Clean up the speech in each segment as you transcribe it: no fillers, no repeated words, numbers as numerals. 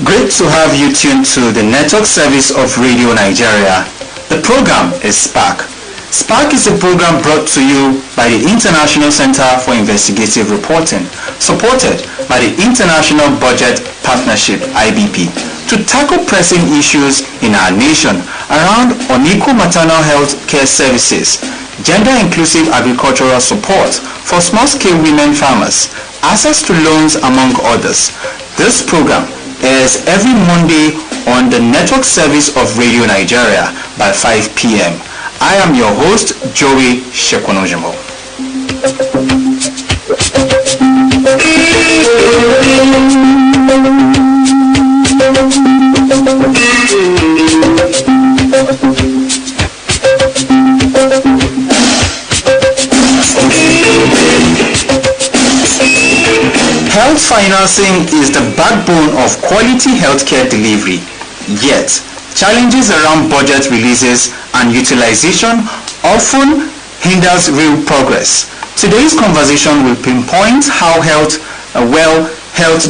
Great to have you tuned to the network service of Radio Nigeria. The program is SPARK. SPARK is a program brought to you by the International Center for Investigative Reporting, supported by the International Budget Partnership (IBP), to tackle pressing issues in our nation around unequal maternal health care services, gender-inclusive agricultural support for small-scale women farmers, access to loans, among others. This program airs every Monday on the network service of Radio Nigeria by 5 p.m. I am your host, Joey Shekonojimo. Health financing is the backbone of quality healthcare delivery. Yet, challenges around budget releases and utilization often hinders real progress. Today's conversation will pinpoint how health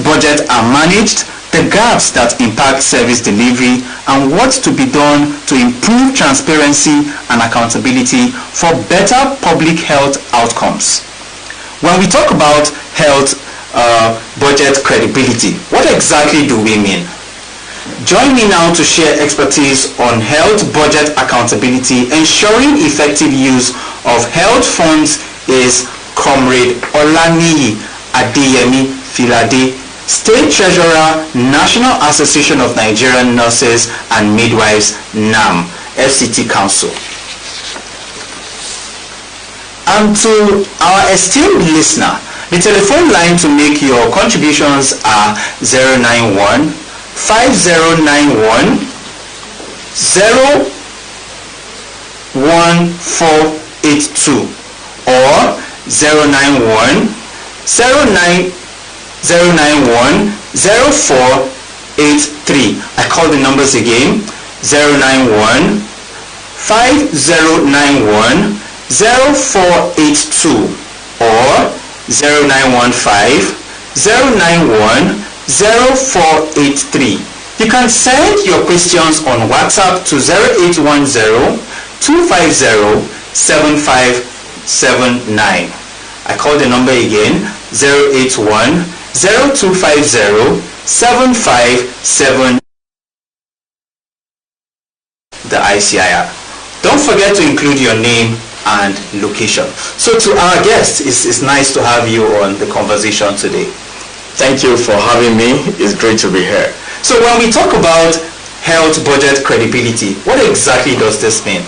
budgets are managed, the gaps that impact service delivery, and what to be done to improve transparency and accountability for better public health outcomes. When we talk about health budget credibility, what exactly do we mean? Join me now to share expertise on health budget accountability, ensuring effective use of health funds is Comrade Olaniyi A, Filade, State Treasurer, National Association of Nigerian Nurses and Midwives, NANNM, FCT Council. And to our esteemed listener, the telephone line to make your contributions are 091 5091 01482 or 091 0483. I call the numbers again: 091 5091 0482 or 0915 091 0483. You can send your questions on WhatsApp to 0810 250 7579. I call the number again: 081 0250 757. The ICIR. Don't forget to include your name and location. So to our guests, it's nice to have you on the conversation today. Thank you for having me. It's great to be here. So when we talk about health budget credibility, what exactly does this mean?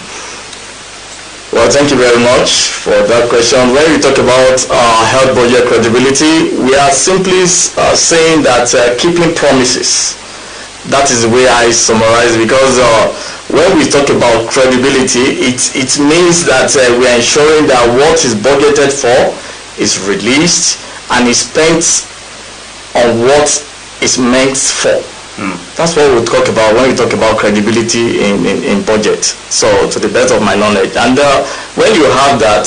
Well, thank you very much for that question. When we talk about health budget credibility, we are simply saying that keeping promises. That is the way I summarize it, because when we talk about credibility, it means that we are ensuring that what is budgeted for is released and is spent on what is meant for. That's what we talk about when we talk about credibility in budget. So to the best of my knowledge, and when you have that,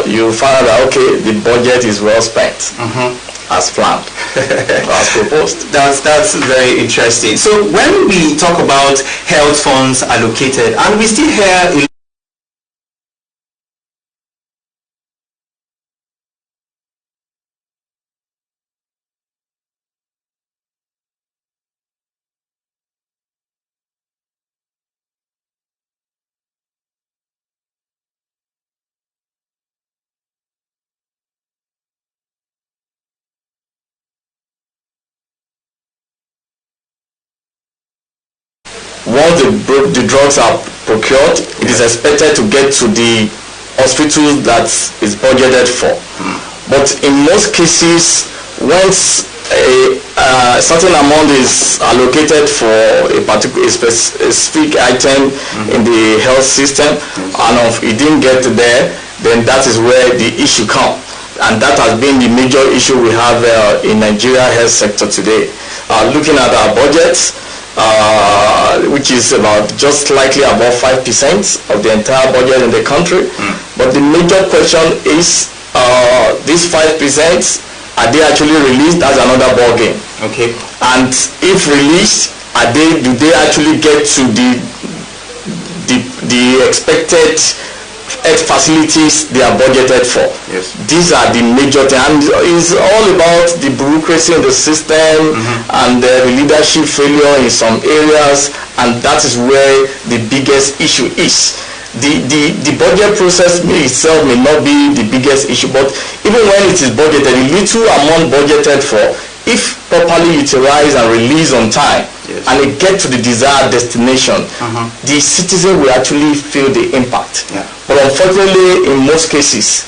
you find out that okay, the budget is well spent. As planned, as proposed. That's very interesting. So when we talk about health funds allocated, and we still hear once the drugs are procured, it is expected to get to the hospital that is budgeted for. But in most cases, once a certain amount is allocated for a particular specific item in the health system, and if it didn't get there, then that is where the issue comes. And that has been the major issue we have in Nigeria health sector today. Looking at our budget, which is about just slightly above 5% of the entire budget in the country. But the major question is these 5%, are they actually released? That's another ball game. Okay. And if released, do they actually get to the expected facilities they are budgeted for? Yes. These are the major things, and it's all about the bureaucracy in the system and the leadership failure in some areas, and that is where the biggest issue is. The budget process itself may not be the biggest issue, but even when it is budgeted, the little amount budgeted for, if properly utilized and released on time, yes, and it gets to the desired destination, the citizen will actually feel the impact. Yeah. But unfortunately, in most cases,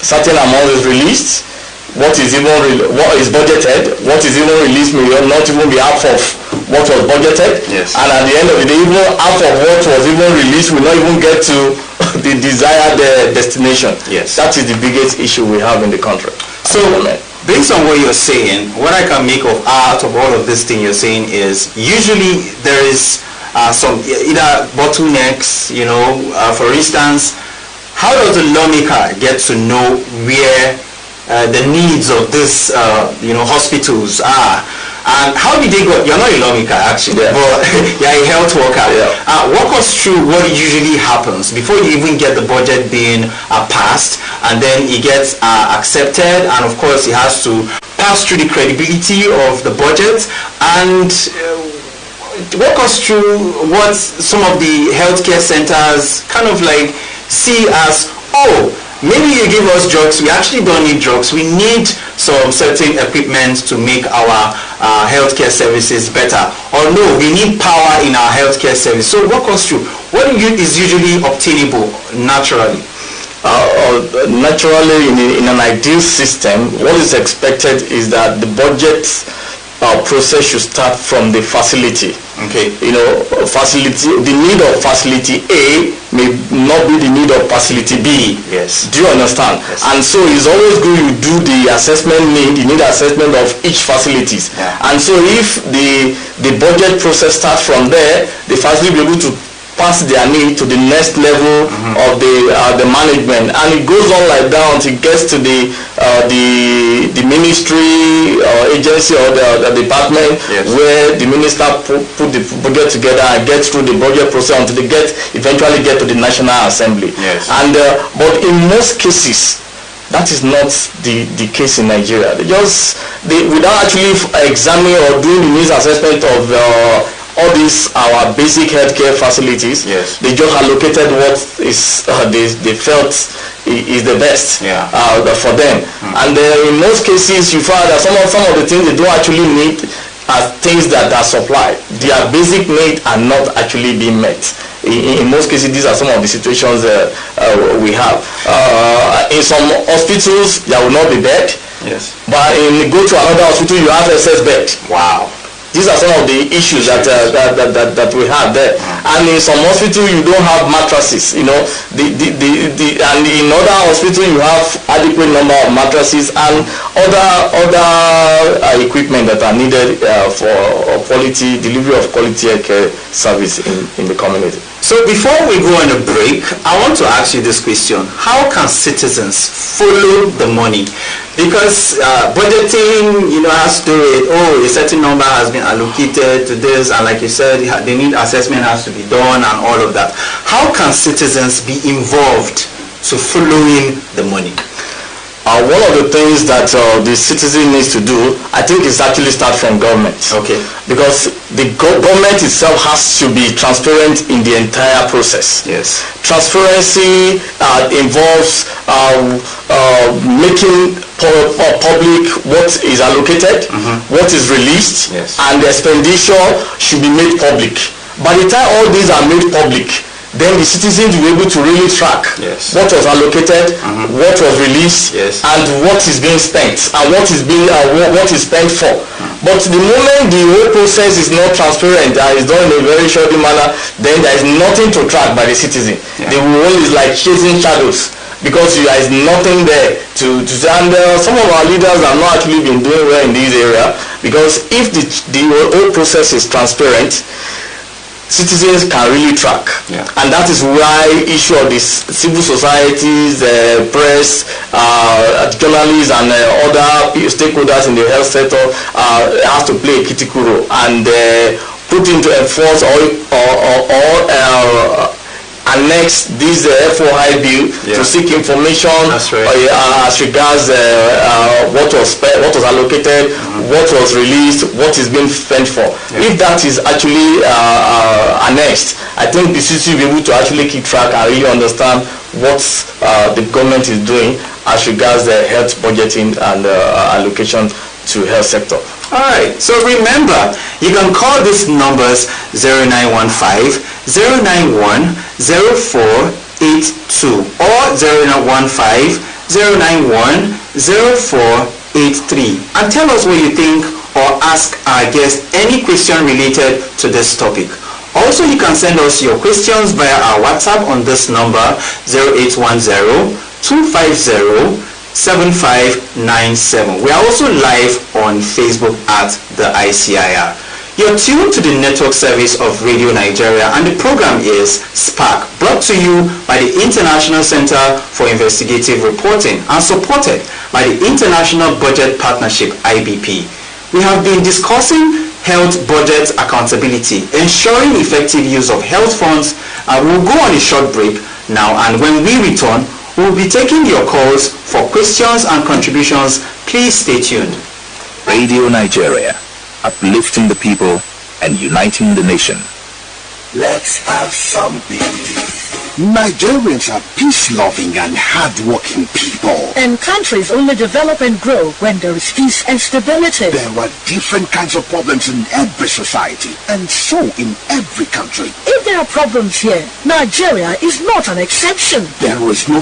certain amount is released. What is budgeted, what is even released may not even be half of what was budgeted. Yes. And at the end of the day, even half of what was even released will not even get to the desired destination. Yes. That is the biggest issue we have in the country. So, based on what you're saying, what I can make out of all of this thing you're saying is usually there is some either bottlenecks, for instance, how does the lawmaker get to know where the needs of this hospitals are, and how did they go? You're not a lawmaker actually, yeah, but you're a health worker. Yeah. Walk us through what usually happens before you even get the budget being passed, and then it gets accepted, and of course it has to pass through the credibility of the budget. And walk us through what some of the healthcare centers kind of like see as, maybe you give us drugs, we actually don't need drugs, we need some certain equipment to make our healthcare services better, or no, we need power in our healthcare service. So walk us through what is usually obtainable naturally. Naturally, in an ideal system, what is expected is that the budget process should start from the facility. Okay. Facility, the need of facility A may not be the need of facility B. Yes. Do you understand? Yes. And so it's always good you do the assessment the need assessment of each facilities. Yeah. And so if the budget process starts from there, the facility will be able to pass their need to the next level of the management, and it goes on like that until it gets to the ministry or agency or the department. Yes. Where the minister put the budget together and gets through the budget process until they eventually get to the National Assembly. Yes. And but in most cases, that is not the case in Nigeria. Without actually examining or doing the needs assessment of all these our basic healthcare facilities, yes, they just allocated what is they felt is the best for them. And in most cases, you find that some of the things they don't actually need are things that are supplied. Their basic needs are not actually being met. In most cases, these are some of the situations we have. In some hospitals, there will not be bed. Yes. But go to another hospital, you have excess bed. Wow. These are some of the issues that we have there. And in some hospitals you don't have mattresses, and in other hospitals you have adequate number of mattresses and other equipment that are needed for delivery of quality care service in the community. So before we go on a break, I want to ask you this question: how can citizens follow the money? Because budgeting, has to do with, a certain number has been allocated to this, and like you said, the need assessment has to be done and all of that. How can citizens be involved to following the money? One of the things that the citizen needs to do, I think, is actually start from government. Okay. Because the government itself has to be transparent in the entire process. Yes. Transparency involves making public what is allocated, what is released, yes, and the expenditure should be made public. By the time all these are made public, then the citizens will be able to really track, yes, what was allocated, what was released, yes, and what is being spent and what is spent for. But the moment the whole process is not transparent and is done in a very shoddy manner, then there is nothing to track by the citizen. The world is like chasing shadows, because there is nothing there to say. And some of our leaders have not actually been doing well in this area, because if the whole process is transparent, citizens can really track. And that is why issue of these civil societies, press, journalists and other stakeholders in the health sector have to play a critical role and put into enforce or annex this FOI bill to seek information as regards what was allocated, what was released, what is being spent for. If that is actually annexed, I think the city will be able to actually keep track and really understand what the government is doing as regards the health budgeting and allocation to health sector. Alright, so remember, you can call these numbers 0915 091 0482 or 0915 091 0483 and tell us what you think or ask our guest any question related to this topic. Also, you can send us your questions via our WhatsApp on this number 0810 250 7597. We are also live on Facebook at the ICIR. You're tuned to the network service of Radio Nigeria and the program is Spark, brought to you by the International Center for Investigative Reporting and supported by the International Budget Partnership IBP. We have been discussing health budget accountability, ensuring effective use of health funds. We'll go on a short break now, and when we return, we'll be taking your calls for questions and contributions. Please stay tuned. Radio Nigeria, uplifting the people and uniting the nation. Let's have some peace. Nigerians are peace-loving and hard-working people. And countries only develop and grow when there is peace and stability. There are different kinds of problems in every society, and so in every country. If there are problems here, Nigeria is not an exception. There is no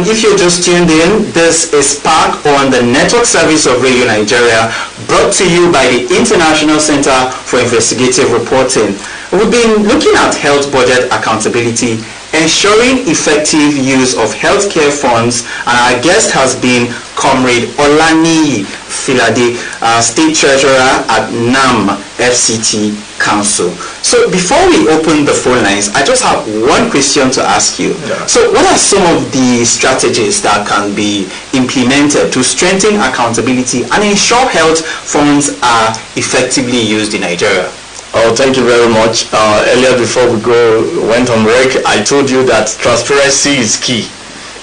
If you're just tuned in, this is Spark on the network service of Radio Nigeria, brought to you by the International Center for Investigative Reporting. We've been looking at health budget accountability, ensuring effective use of healthcare funds, and our guest has been Comrade Olaniyi Filade, State Treasurer at NANNM FCT Council. So before we open the phone lines, I just have one question to ask you. So what are some of the strategies that can be implemented to strengthen accountability and ensure health funds are effectively used in Nigeria? Oh, thank you very much. Earlier before we went on break, I told you that transparency is key.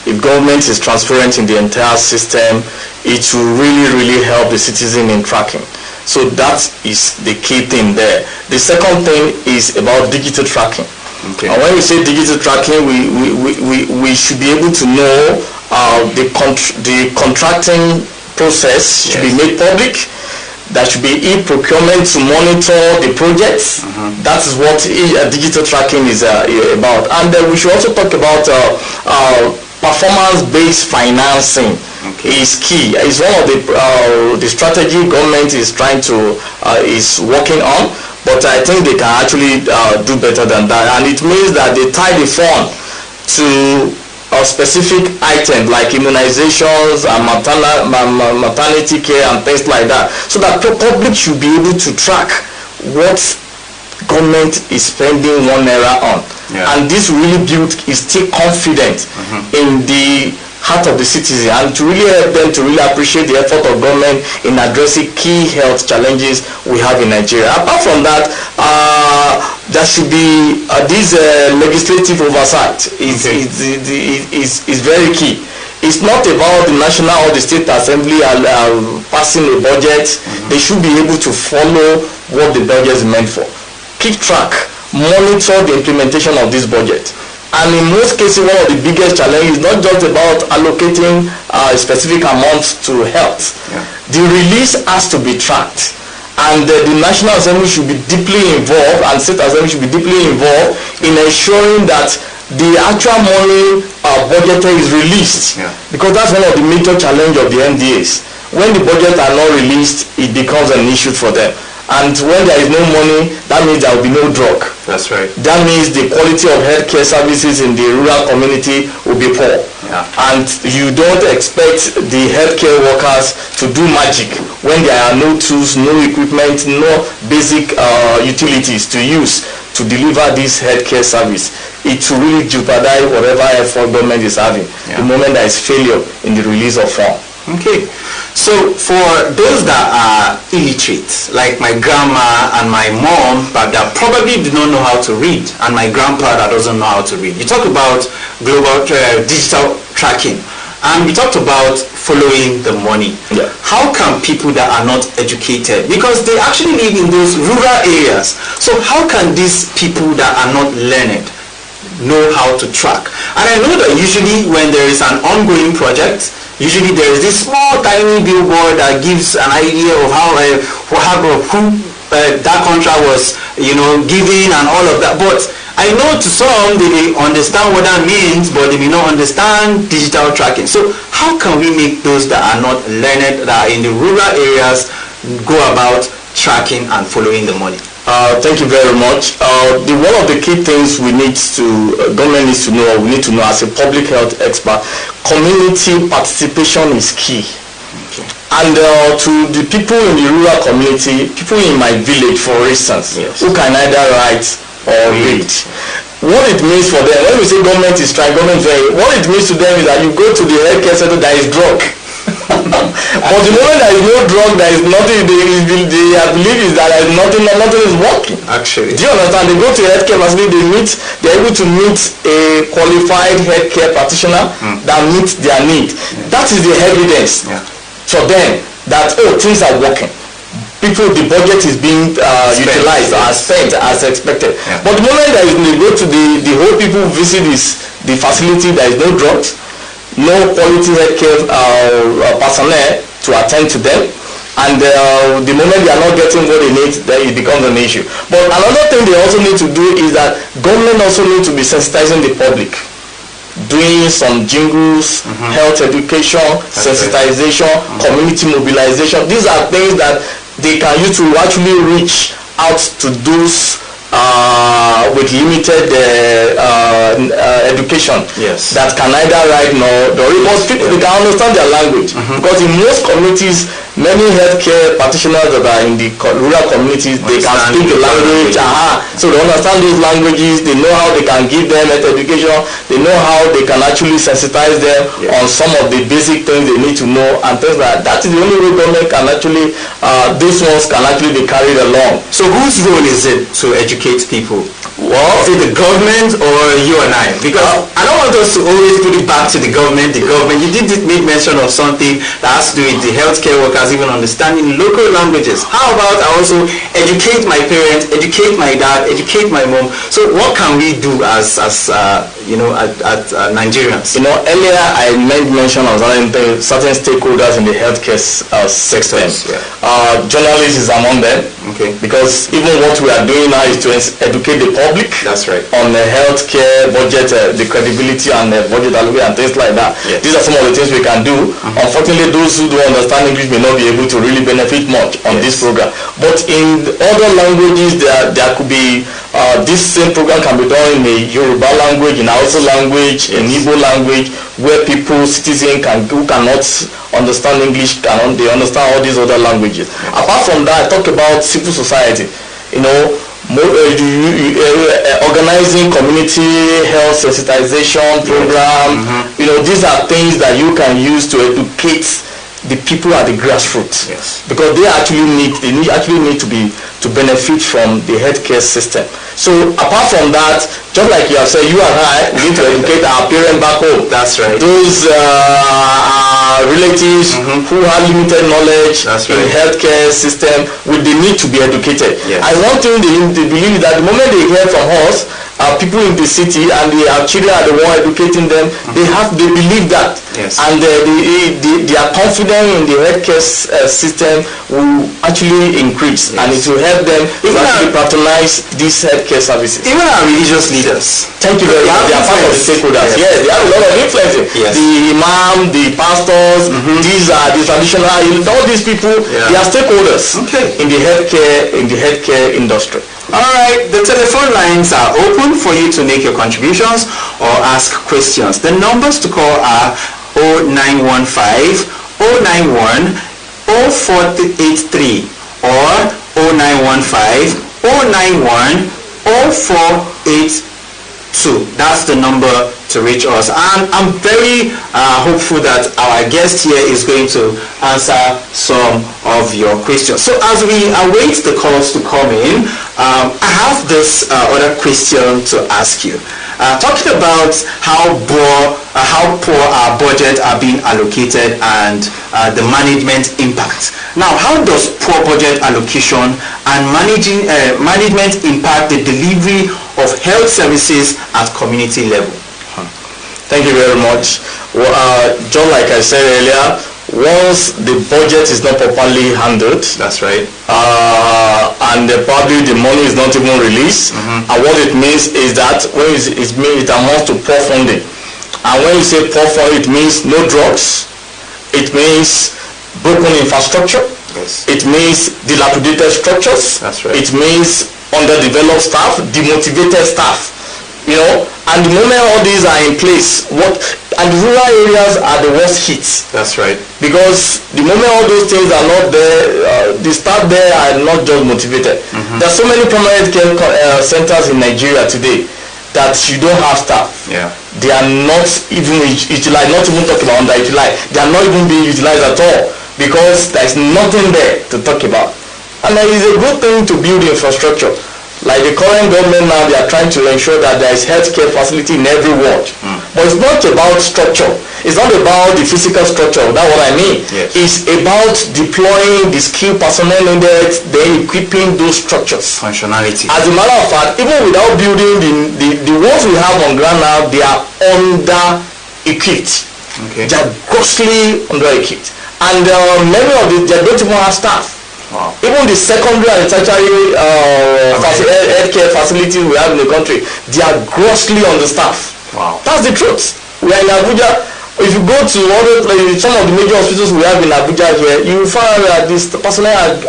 If government is transparent in the entire system, it will really help the citizen in tracking. So that is the key thing there. The second thing is about digital tracking. Okay. And when we say digital tracking, we should be able to know the contracting process should be made public. There should be e-procurement to monitor the projects. That is what digital tracking is about. And then we should also talk about performance-based financing. Is key. It's one of the strategy government is is working on, but I think they can actually do better than that. And it means that they tie the fund to a specific item like immunizations and maternity care and things like that, so that the public should be able to track what government is spending ₦1 on. And this really is still confident in the heart of the citizen, and to really help them to really appreciate the effort of government in addressing key health challenges we have in Nigeria. Apart from that, there should be this legislative oversight is very key. It's not about the national or the state assembly passing a budget. They should be able to follow what the budget is meant for. Keep track, monitor the implementation of this budget. And in most cases, one of the biggest challenges is not just about allocating specific amounts to health. The release has to be tracked. And the National Assembly should be deeply involved, and State Assembly should be deeply involved in ensuring that the actual money budgeted is released. Because that's one of the major challenges of the MDAs. When the budgets are not released, it becomes an issue for them. And when there is no money, that means there will be no drug. That's right. That means the quality of healthcare services in the rural community will be poor. And you don't expect the healthcare workers to do magic when there are no tools, no equipment, no basic utilities to use to deliver this healthcare service. It will really jeopardize whatever effort government is having the moment there is failure in the release of funds. Okay, so for those that are illiterate, like my grandma and my mom, but that probably do not know how to read, and my grandpa that doesn't know how to read, you talk about global digital tracking, and we talked about following the money. How can people that are not educated, because they actually live in those rural areas, so how can these people that are not learned know how to track? And I know that usually when there is an ongoing project, usually there is this small tiny billboard that gives an idea of how who that contract was, given and all of that. But I know to some they may understand what that means, but they may not understand digital tracking. So how can we make those that are not learned, that are in the rural areas, go about tracking and following the money? Thank you very much. One of the key things government needs to know, or we need to know as a public health expert, community participation is key. And to the people in the rural community, people in my village, for instance, who can neither write or read, what it means for them, when we say government is trying, what it means to them is that you go to the healthcare center, there is drug. But the moment there is no drug, there is nothing, they believe is that there is nothing is working. Actually. Do you understand? They go to a healthcare facility, they're able to meet a qualified healthcare practitioner that meets their need. That is the evidence for them that, things are working. The budget is being utilized or spent as expected. But the moment they go to the whole people visit the facility, there is no drugs, no quality healthcare personnel to attend to them, and the moment they are not getting what they need, then it becomes an issue. But another thing they also need to do is that government also need to be sensitizing the public, doing some jingles, health education, sensitization, community mobilization. These are things that they can use to actually reach out to those with limited education that can neither write nor read, but people, they can understand their language. Because in most communities, many healthcare practitioners that are in the rural communities, they can speak the language, so they understand those languages, they know how they can give them health education, they know how they can actually sensitize them on some of the basic things they need to know, and things like that. That is the only way government can actually, those ones can actually be carried along. So whose role is it to educate people? Well, is it the government or you and I? Because I don't want us to always put it back to the government. You did make mention of something that has to do with the healthcare workers even understanding local languages. How about I also educate my parents, educate my dad, educate my mom? So what can we do as Nigerians? Earlier I made mention of certain stakeholders in the healthcare sector. Journalists is among them. Because even what we are doing now is to educate the public. That's right. On the healthcare budget, the credibility and the budget allocation and things like that. These are some of the things we can do. Unfortunately, those who don't understand English may not be able to really benefit much on this program. But in other languages, there could be this same program can be done in a Yoruba language, in Hausa language, in Igbo language, where citizens who cannot understand English, they understand all these other languages. Apart from that, I talk about civil society. Organizing community health sensitization program. These are things that you can use to educate the people at the grassroots, because they actually need to benefit from the healthcare system. So apart from that, just like you have said, you and I need to educate our parents back home. That's right. Those relatives who have limited knowledge in healthcare system, they need to be educated. And one thing they believe is that the moment they hear from us, people in the city, and our children are the one educating them. They believe that, and they are confident in the healthcare system will actually increase, and it will help them to patronize these healthcare services. Even our religious leaders. Thank you very much. They are part of the stakeholders. Yes, they have a lot of influence. The imam, the pastors, these are the traditional. All these people, they are stakeholders in the healthcare industry. Alright, the telephone lines are open for you to make your contributions or ask questions. The numbers to call are 0915 091 0483 or 0915 091 0482. That's the number to reach us, and I'm very hopeful that our guest here is going to answer some of your questions. So as we await the calls to come in, I have this other question to ask you. Talking about how poor our budget are being allocated and the management impact. Now, how does poor budget allocation and management impact the delivery of health services at community level? Thank you very much. Well, John, like I said earlier, once the budget is not properly handled, that's right, and probably the money is not even released, and what it means is that when it amounts to poor funding. And when you say poor funding, it means no drugs, it means broken infrastructure, it means dilapidated structures, that's right, it means underdeveloped staff, demotivated staff. And the moment all these are in place, and rural areas are the worst hit. That's right. Because the moment all those things are not there, the staff there are not just motivated. There are so many permanent care centers in Nigeria today that you don't have staff. Yeah. They are not even utilized, not even talk about underutilized. They are not even being utilized at all because there is nothing there to talk about. And it is a good thing to build infrastructure. Like the current government now, they are trying to ensure that there is healthcare facility in every ward. But it's not about structure. It's not about the physical structure. That's what I mean. Yes. It's about deploying the skilled personnel in there, then equipping those structures. Functionality. As a matter of fact, even without building the ones we have on ground now, they are under-equipped. Okay. They are grossly under-equipped. And many of them, they don't even have staff. Wow. Even the secondary and tertiary healthcare facilities we have in the country, they are grossly understaffed. Wow. That's the truth. We are in Abuja. If you go to some of the major hospitals we have in Abuja here, you will find that this personnel they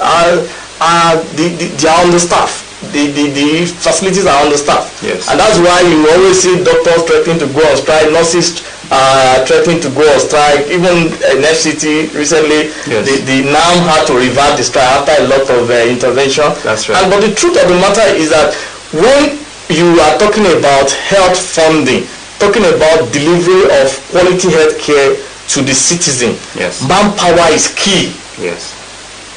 are understaffed. The facilities are understaffed. Yes. And that's why you always see doctors threatening to go on strike, nurses threatening to go on strike. Even in FCT recently, the NANNM had to revert the strike after a lot of intervention. That's right. But the truth of the matter is that when you are talking about health funding, talking about delivery of quality health care to the citizen, manpower is key. Yes.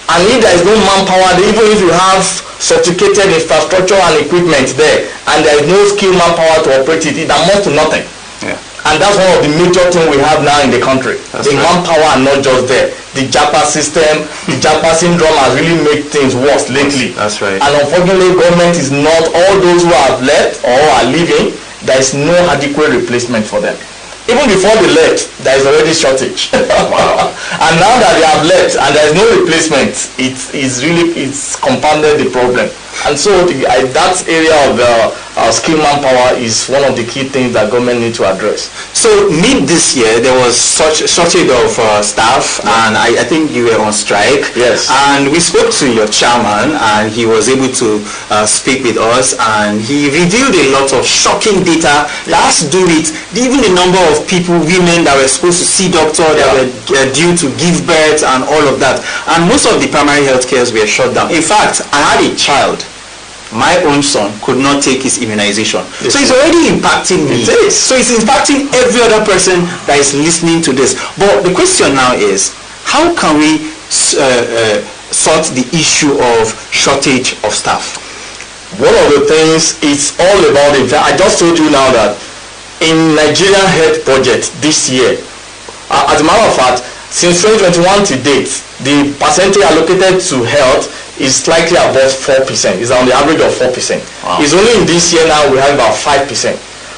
And if there is no manpower, even if you have sophisticated infrastructure and equipment there, and there is no skilled manpower to operate it, it amounts to nothing. Yeah. And that's one of the major things we have now in the country. That's the manpower are not just there. The JAPA system, the JAPA syndrome has really made things worse lately. That's right. And unfortunately, government is not, all those who have left or are leaving, there is no adequate replacement for them. Even before they left, there is already shortage. Wow. And now that they have left and there is no replacement, it's compounded the problem. And so that area of skilled manpower is one of the key things that government need to address. So mid this year, there was such shortage of staff, and I think you were on strike. Yes. And we spoke to your chairman, and he was able to speak with us, and he revealed a lot of shocking data that has to do with even the number of people, women that were supposed to see doctor, that were due to give birth and all of that. And most of the primary health cares were shut down. In fact, I had a child. My own son could not take his immunization. So it's already impacting me. It is. So it's impacting every other person that is listening to this. But the question now is, how can we sort the issue of shortage of staff? One of the things it's all about, I just told you now that in Nigerian health budget this year, as a matter of fact, Since 2021 to date, the percentage allocated to health is slightly above 4%. It's on the average of 4%. Wow. It's only in this year now we have about 5%.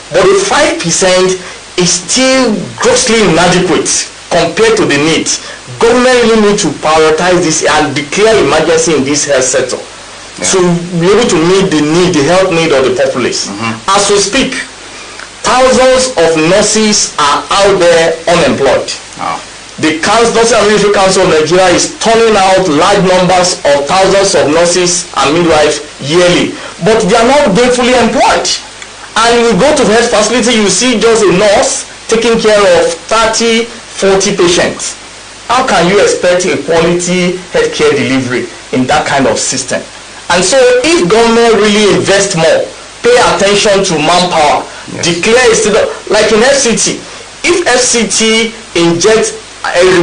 But the 5% is still grossly inadequate compared to the needs. Government really need to prioritize this and declare emergency in this health sector to be able to meet the health need of the populace. As we speak, thousands of nurses are out there unemployed. Wow. The Nursing and Midwifery Council of Nigeria is turning out large numbers of thousands of nurses and midwives yearly, but they are not gainfully employed. And you go to the health facility, you see just a nurse taking care of 30, 40 patients. How can you expect a quality healthcare delivery in that kind of system? And so if government really invest more, pay attention to manpower, declare like in FCT, if FCT injects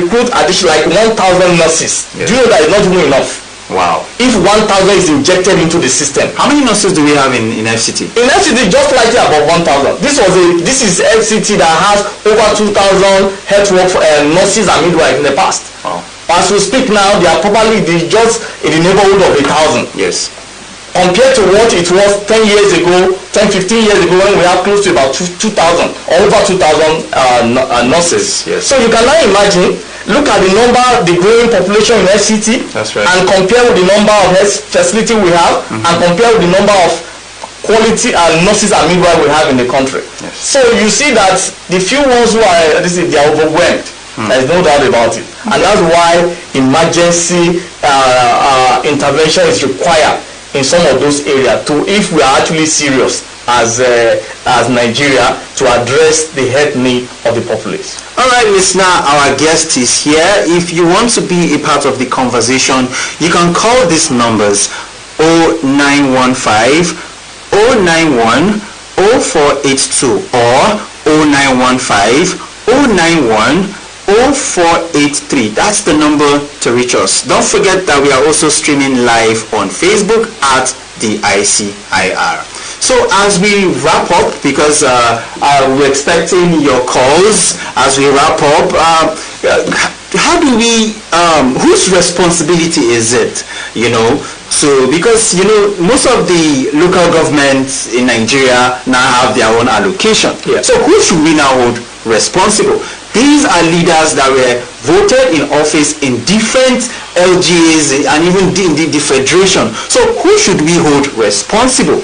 recruit additional like 1,000 nurses, do you know that is not even enough? Wow. If 1,000 is injected into the system. How many nurses do we have in FCT? In FCT, just slightly above 1,000. This is FCT that has over 2,000 health work nurses and midwives in the past. Wow. As we speak now, they are probably just in the neighborhood of 1,000. Yes. Compared to what it was 10 years ago, 10, 15 years ago, when we have close to about 2,000 or over 2,000 nurses. Yes. So you can now imagine, look at the growing population in FCT. That's right. And compare with the number of health facility we have, and compare with the number of quality nurses and midwives we have in the country. Yes. So you see that the few ones who are, they are overwhelmed. There is no doubt about it. And that's why emergency intervention is required in some of those areas if we are actually serious as Nigeria to address the health need of the populace. All right, listener, our guest is here. If you want to be a part of the conversation, you can call these numbers 0915 091 0482 or 0915 091 0483. That's the number to reach us. Don't forget that we are also streaming live on Facebook at the ICIR. So as we wrap up, because we're expecting your calls as we wrap up, how do we, whose responsibility is it, because, most of the local governments in Nigeria now have their own allocation. Yeah. So who should we now hold responsible? These are leaders that were voted in office in different LGAs and even in the federation. So who should we hold responsible?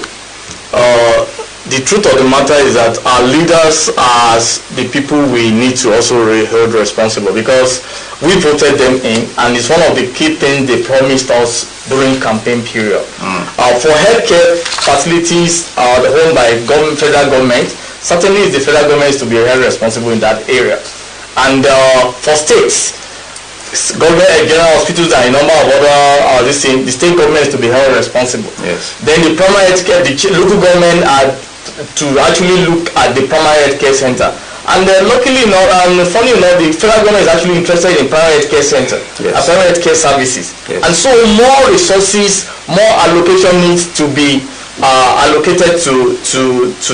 The truth of the matter is that our leaders are the people we need to also hold responsible, because we voted them in, and it's one of the key things they promised us during campaign period. For healthcare facilities owned by federal government, certainly the federal government is to be held responsible in that area. And for states, government general hospitals and a number of other the state government is to be held responsible. Yes. Then the primary health care, the local government are to actually look at the primary health care center. And luckily enough, and funny enough, the federal government is actually interested in primary health care center, primary health care services. Yes. And so more resources, more allocation needs to be allocated to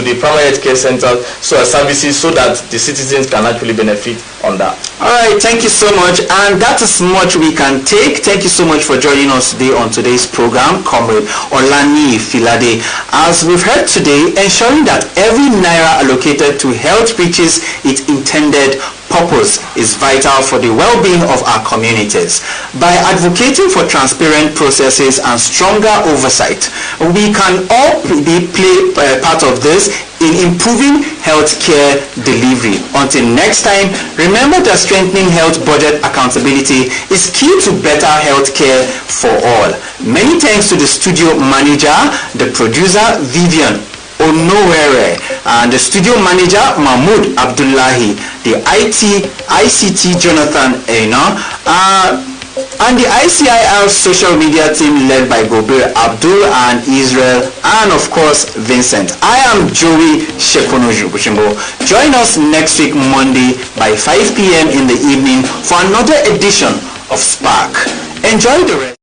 the primary health care center services, so that the citizens can actually benefit on that. All right, thank you so much, and that is much we can take. Thank you so much for joining us today on today's program, Comrade Olaniyi Filade. As we've heard today, ensuring that every naira allocated to health reaches its intended purpose is vital for the well-being of our communities. By advocating for transparent processes and stronger oversight, we can all play part of this in improving healthcare delivery. Until next time, remember that strengthening health budget accountability is key to better healthcare for all. Many thanks to the studio manager, the producer Vivian Onowere, and the studio manager Mahmoud Abdullahi, the ICT Jonathan Eina, and the ICIR social media team led by Gobir Abdul and Israel, and of course Vincent. I am Joey Shekonoju Bushimbo. Join us next week Monday by 5 p.m. in the evening for another edition of Spark. Enjoy the rest.